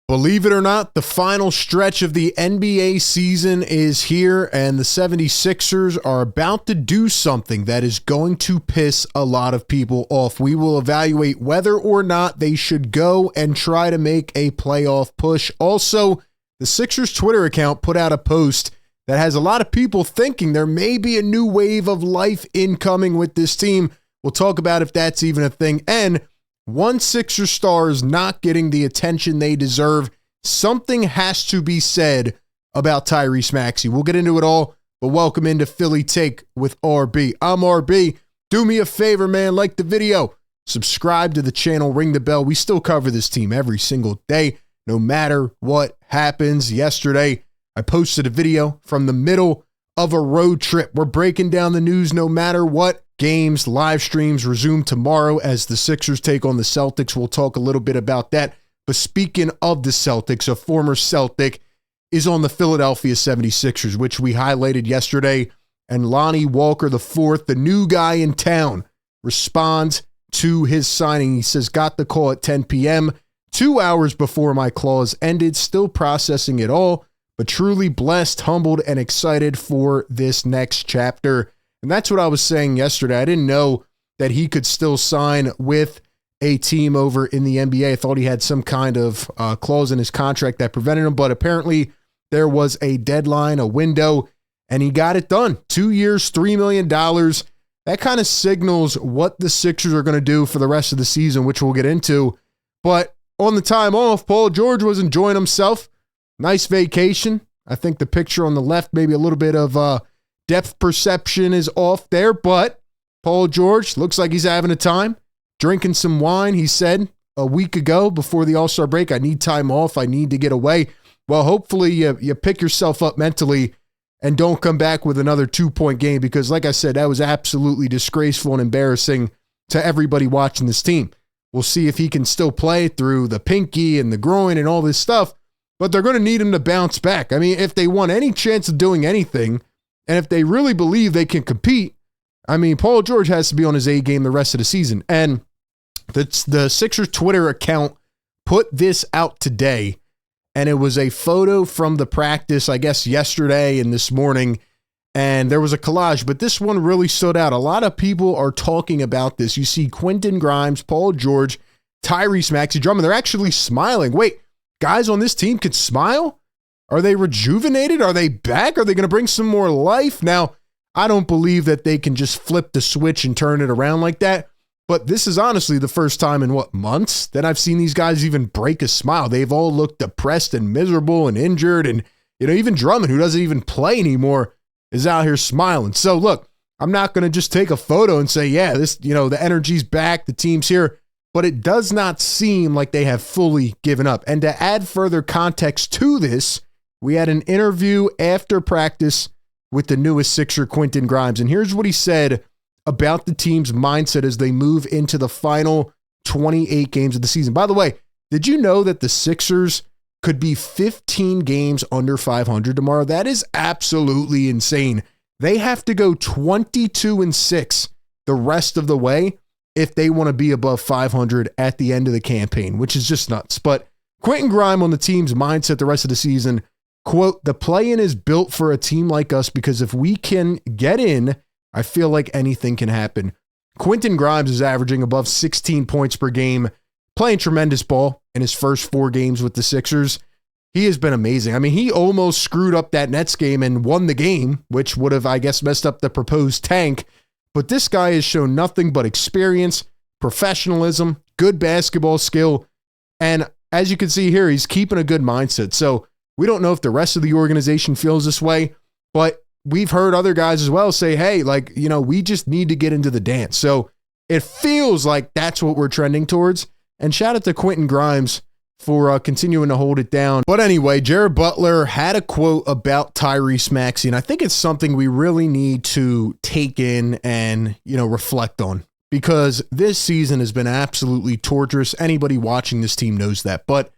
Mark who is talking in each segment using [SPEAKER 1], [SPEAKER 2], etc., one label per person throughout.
[SPEAKER 1] Believe it or not, the final stretch of the NBA season is here, and the 76ers are about to do something that is going to piss a lot of people off. We will evaluate whether or not they should go and try to make a playoff push. Also, the Sixers Twitter account put out a post that has a lot of people thinking there may be a new wave of life incoming with this team. We'll talk about if that's even a thing. And one Sixer star is not getting the attention they deserve. Something has to be said about Tyrese Maxey. We'll get into it all, but welcome into Philly Take with RB. I'm RB. Do me a favor, man. Like the video. Subscribe to the channel. Ring the bell. We still cover this team every single day, no matter what happens. Yesterday, I posted a video from the middle of a road trip. We're breaking down the news no matter what. Games, live streams resume tomorrow as the Sixers take on the Celtics. We'll talk a little bit about that. But speaking of the Celtics, a former Celtic is on the Philadelphia 76ers, which we highlighted yesterday. And Lonnie Walker IV, the new guy in town, responds to his signing. He says, got the call at 10 p.m., 2 hours before my clause ended, still processing it all, but truly blessed, humbled, and excited for this next chapter. And that's what I was saying yesterday. I didn't know that he could still sign with a team over in the NBA. I thought he had some kind of clause in his contract that prevented him, but apparently there was a deadline, a window, and he got it done. 2 years, $3 million. That kind of signals what the Sixers are going to do for the rest of the season, which we'll get into. But on the time off, Paul George was enjoying himself. Nice vacation. I think the picture on the left, maybe a little bit of depth perception is off there, but Paul George looks like he's having a time, drinking some wine. He said a week ago before the All-Star break, I need time off. I need to get away. Well, hopefully you pick yourself up mentally and don't come back with another 2-point game because, like I said, that was absolutely disgraceful and embarrassing to everybody watching this team. We'll see if he can still play through the pinky and the groin and all this stuff, but they're going to need him to bounce back. I mean, if they want any chance of doing anything, and if they really believe they can compete, I mean, Paul George has to be on his A game the rest of the season. And the Sixers Twitter account put this out today, and it was a photo from the practice, I guess, yesterday and this morning, and there was a collage, but this one really stood out. A lot of people are talking about this. You see Quentin Grimes, Paul George, Tyrese Maxey, Drummond. They're actually smiling. Wait, guys on this team could smile? Are they rejuvenated? Are they back? Are they going to bring some more life? Now, I don't believe that they can just flip the switch and turn it around like that, but this is honestly the first time in, months that I've seen these guys even break a smile. They've all looked depressed and miserable and injured, and even Drummond, who doesn't even play anymore, is out here smiling. So look, I'm not going to just take a photo and say, yeah, this, the energy's back, the team's here, but it does not seem like they have fully given up. And to add further context to this, we had an interview after practice with the newest Sixer, Quentin Grimes, and here's what he said about the team's mindset as they move into the final 28 games of the season. By the way, did you know that the Sixers could be 15 games under 500 tomorrow? That is absolutely insane. They have to go 22-6 the rest of the way if they want to be above 500 at the end of the campaign, which is just nuts. But Quentin Grimes on the team's mindset the rest of the season, quote, the play-in is built for a team like us because if we can get in, I feel like anything can happen. Quentin Grimes is averaging above 16 points per game, playing tremendous ball in his first 4 games with the Sixers. He has been amazing. I mean, he almost screwed up that Nets game and won the game, which would have, I guess, messed up the proposed tank. But this guy has shown nothing but experience, professionalism, good basketball skill, and as you can see here, he's keeping a good mindset. So we don't know if the rest of the organization feels this way, but we've heard other guys as well say, hey, we just need to get into the dance. So it feels like that's what we're trending towards. And shout out to Quentin Grimes for continuing to hold it down. But anyway, Jared Butler had a quote about Tyrese Maxey, and I think it's something we really need to take in and, reflect on, because this season has been absolutely torturous. Anybody watching this team knows that. But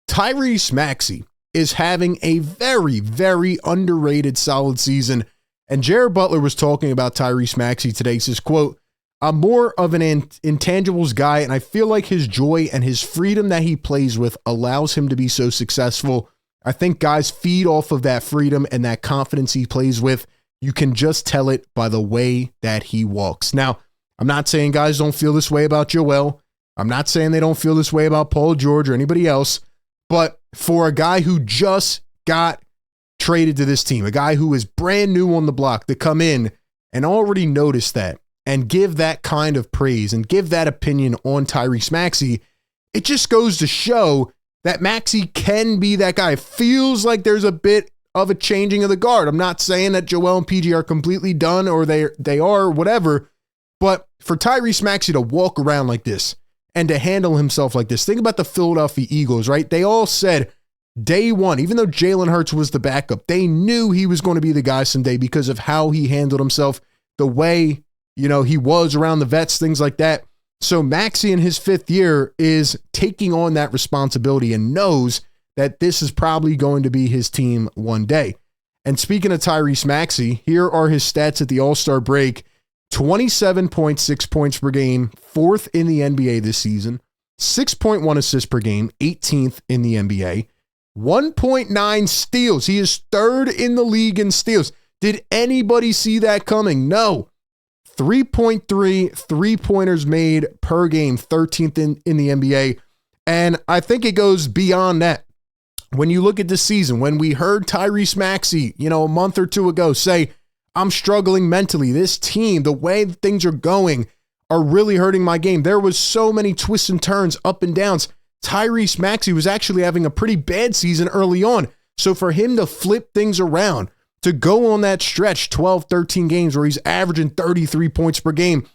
[SPEAKER 1] Tyrese Maxey is having a very, very underrated solid season. And Jared Butler was talking about Tyrese Maxey today. He says, quote, I'm more of an intangibles guy, and I feel like his joy and his freedom that he plays with allows him to be so successful. I think guys feed off of that freedom and that confidence he plays with. You can just tell it by the way that he walks. Now, I'm not saying guys don't feel this way about Joel. I'm not saying they don't feel this way about Paul George or anybody else. But for a guy who just got traded to this team, a guy who is brand new on the block to come in and already notice that and give that kind of praise and give that opinion on Tyrese Maxey, it just goes to show that Maxey can be that guy. It feels like there's a bit of a changing of the guard. I'm not saying that Joel and PG are completely done or they are whatever, but for Tyrese Maxey to walk around like this and to handle himself like this, think about the Philadelphia Eagles, right? They all said day one, even though Jalen Hurts was the backup, they knew he was going to be the guy someday because of how he handled himself, the way, he was around the vets, things like that. So Maxey in his 5th year is taking on that responsibility and knows that this is probably going to be his team one day. And speaking of Tyrese Maxey, here are his stats at the All-Star break. 27.6 points per game, 4th in the NBA this season. 6.1 assists per game, 18th in the NBA. 1.9 steals. He is 3rd in the league in steals. Did anybody see that coming? No. 3.3 three-pointers made per game, 13th in the NBA. And I think it goes beyond that. When you look at this season, when we heard Tyrese Maxey, a month or two ago say, I'm struggling mentally. This team, the way things are going, are really hurting my game. There was so many twists and turns, up and downs. Tyrese Maxey was actually having a pretty bad season early on. So for him to flip things around, to go on that stretch, 12, 13 games where he's averaging 33 points per game,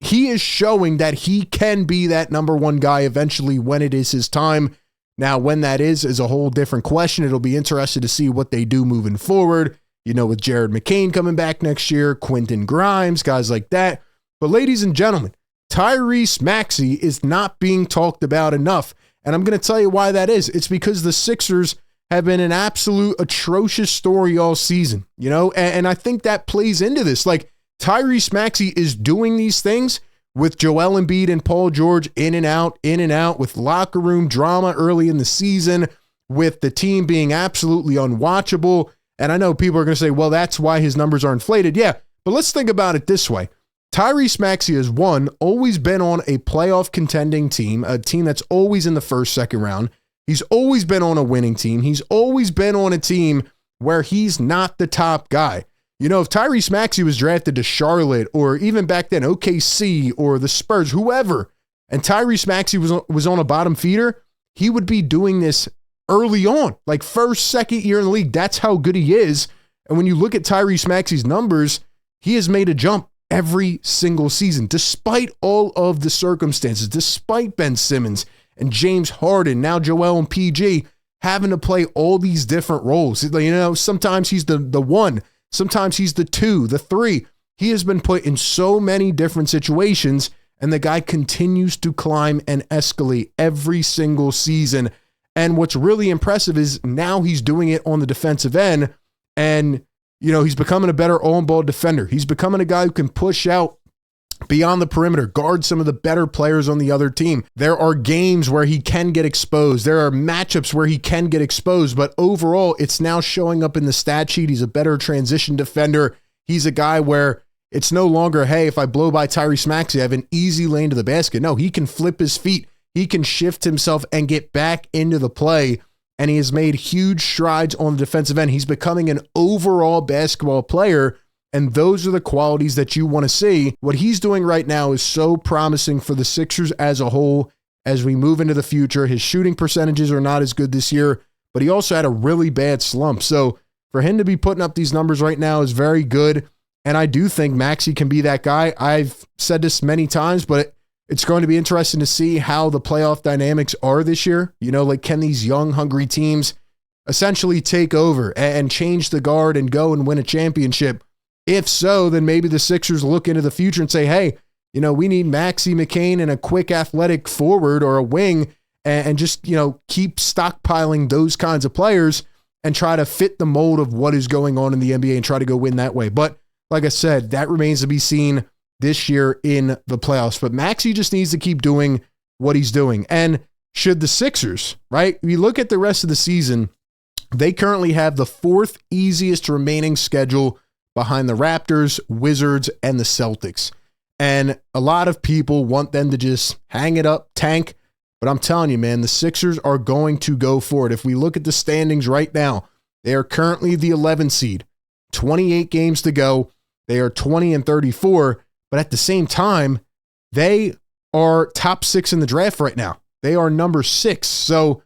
[SPEAKER 1] he is showing that he can be that number one guy eventually when it is his time. Now, when that is a whole different question. It'll be interesting to see what they do moving forward, with Jared McCain coming back next year, Quentin Grimes, guys like that. But ladies and gentlemen, Tyrese Maxey is not being talked about enough. And I'm going to tell you why that is. It's because the Sixers have been an absolute atrocious story all season, and I think that plays into this. Like, Tyrese Maxey is doing these things with Joel Embiid and Paul George in and out, with locker room drama early in the season, with the team being absolutely unwatchable. And I know people are going to say, well, that's why his numbers are inflated. Yeah, but let's think about it this way. Tyrese Maxey has always been on a playoff contending team, a team that's always in the first, second round. He's always been on a winning team. He's always been on a team where he's not the top guy. If Tyrese Maxey was drafted to Charlotte or even back then OKC or the Spurs, whoever, and Tyrese Maxey was on a bottom feeder, he would be doing this early on, like first, second year in the league. That's how good he is. And when you look at Tyrese Maxey's numbers, he has made a jump every single season, despite all of the circumstances, despite Ben Simmons and James Harden, now Joel and PG having to play all these different roles. Sometimes he's the one, sometimes he's the 2, the 3. He has been put in so many different situations, and the guy continues to climb and escalate every single season. And what's really impressive is now he's doing it on the defensive end, and he's becoming a better on-ball defender. He's becoming a guy who can push out beyond the perimeter, guard some of the better players on the other team. There are games where he can get exposed. There are matchups where he can get exposed, but overall, it's now showing up in the stat sheet. He's a better transition defender. He's a guy where it's no longer, hey, if I blow by Tyrese Maxey, I have an easy lane to the basket. No, he can flip his feet. He can shift himself and get back into the play, and he has made huge strides on the defensive end. He's becoming an overall basketball player, and those are the qualities that you want to see. What he's doing right now is so promising for the Sixers as a whole as we move into the future. His shooting percentages are not as good this year, but he also had a really bad slump. So for him to be putting up these numbers right now is very good, and I do think Maxey can be that guy. I've said this many times, but it's going to be interesting to see how the playoff dynamics are this year. Can these young, hungry teams essentially take over and change the guard and go and win a championship? If so, then maybe the Sixers look into the future and say, hey, we need Maxey, McCain, and a quick athletic forward or a wing, and just, keep stockpiling those kinds of players and try to fit the mold of what is going on in the NBA and try to go win that way. But like I said, that remains to be seen. this year in the playoffs. But Maxey just needs to keep doing what he's doing. And should the Sixers, right? We look at the rest of the season, they currently have the 4th easiest remaining schedule behind the Raptors, Wizards, and the Celtics. And a lot of people want them to just hang it up, tank. But I'm telling you, man, the Sixers are going to go for it. If we look at the standings right now, they are currently the 11 seed, 28 games to go. They are 20-34, but at the same time, they are top 6 in the draft right now. They are number 6. So,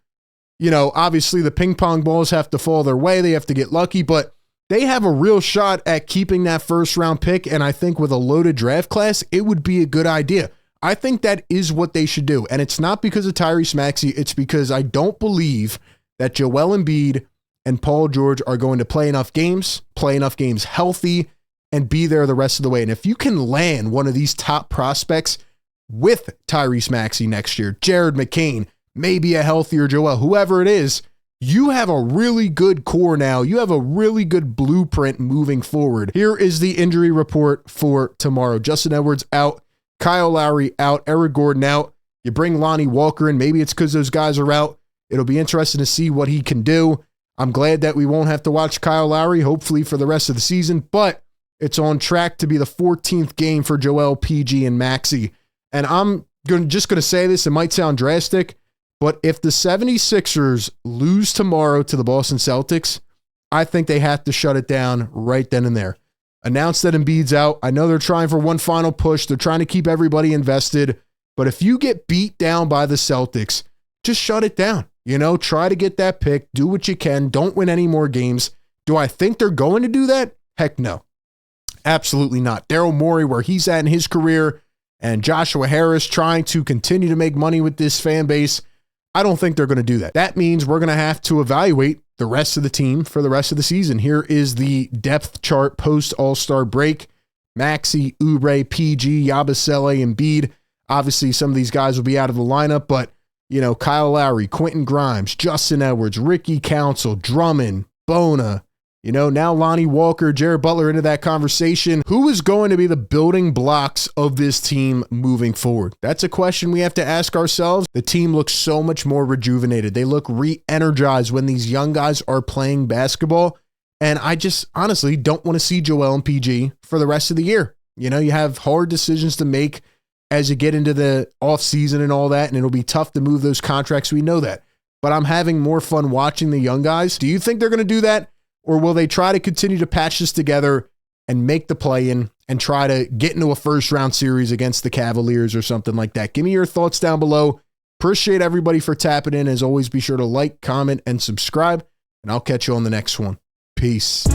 [SPEAKER 1] you know, obviously the ping pong balls have to fall their way. They have to get lucky, but they have a real shot at keeping that first round pick. And I think with a loaded draft class, it would be a good idea. I think that is what they should do. And it's not because of Tyrese Maxey. It's because I don't believe that Joel Embiid and Paul George are going to play enough games healthy, and be there the rest of the way. And if you can land one of these top prospects with Tyrese Maxey next year, Jared McCain, maybe a healthier Joel, whoever it is, you have a really good core now. You have a really good blueprint moving forward. Here is the injury report for tomorrow. Justin Edwards out, Kyle Lowry out, Eric Gordon out. You bring Lonnie Walker in. Maybe it's because those guys are out. It'll be interesting to see what he can do. I'm glad that we won't have to watch Kyle Lowry, hopefully for the rest of the season, but it's on track to be the 14th game for Joel, PG, and Maxey. And I'm just going to say this, it might sound drastic, but if the 76ers lose tomorrow to the Boston Celtics, I think they have to shut it down right then and there. Announce that Embiid's out. I know they're trying for one final push. They're trying to keep everybody invested. But if you get beat down by the Celtics, just shut it down. You know, try to get that pick. Do what you can. Don't win any more games. Do I think they're going to do that? Heck no. Absolutely not. Daryl Morey, where he's at in his career, and Joshua Harris trying to continue to make money with this fan base, I don't think they're going to do that. That means we're going to have to evaluate the rest of the team for the rest of the season. Here is the depth chart post All-Star break. Maxey, Oubre, PG, Yabusele, Embiid. Obviously, some of these guys will be out of the lineup, but, you know, Kyle Lowry, Quentin Grimes, Justin Edwards, Ricky Council, Drummond, Bona, you know, now Lonnie Walker, Jared Butler into that conversation. Who is going to be the building blocks of this team moving forward? That's a question we have to ask ourselves. The team looks so much more rejuvenated. They look re-energized when these young guys are playing basketball. And I just honestly don't want to see Joel and PG for the rest of the year. You know, you have hard decisions to make as you get into the offseason and all that, and it'll be tough to move those contracts. We know that. But I'm having more fun watching the young guys. Do you think they're going to do that? Or will they try to continue to patch this together and make the play-in and try to get into a first-round series against the Cavaliers or something like that? Give me your thoughts down below. Appreciate everybody for tapping in. As always, be sure to like, comment, and subscribe, and I'll catch you on the next one. Peace.